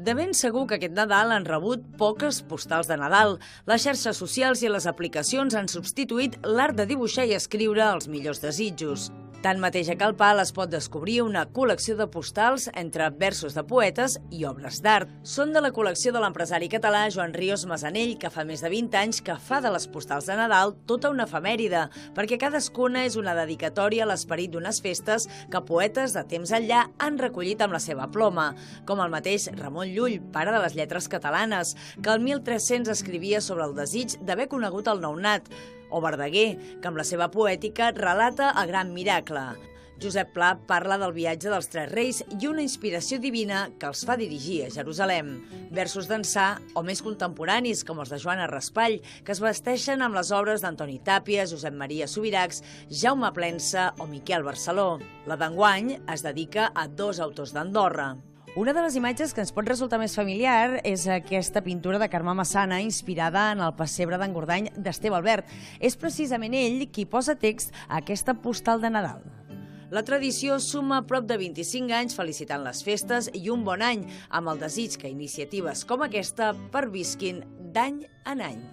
De ben segur que aquest Nadal han rebut poques postals de Nadal. Les xarxes socials i les aplicacions han substituït l'art de dibuixar i escriure els millors desitjos. Tanmateix, a Cal Pal es pot descobrir una col·lecció de postals entre versos de poetes i obres d'art. Són de la col·lecció de l'empresari català Joan Ríos Masanell, que fa més de 20 anys que fa de les postals de Nadal tota una efemèride, perquè cadascuna és una dedicatòria a l'esperit d'unes festes que poetes de temps enllà han recollit amb la seva ploma, com el mateix Ramon Llull, pare de les lletres catalanes, que el 1300 escrivia sobre el desig d'haver conegut el nounat, o Verdaguer, que amb la seva poètica relata el gran miracle. Josep Pla parla del viatge dels Tres Reis i una inspiració divina que els fa dirigir a Jerusalem. Versos d'ençà, o més contemporanis, com els de Joana Raspall, que es vesteixen amb les obres d'Antoni Tàpia, Josep Maria Subirachs, Jaume Plensa o Miquel Barceló. La d'enguany es dedica a dos autors d'Andorra. Una de les imatges que ens pot resultar més familiar és aquesta pintura de Carme Massana inspirada en el pessebre d'Engordany d'Esteve Albert. És precisament ell qui posa text a aquesta postal de Nadal. La tradició suma prop de 25 anys felicitant les festes i un bon any, amb el desig que iniciatives com aquesta pervisquin d'any en any.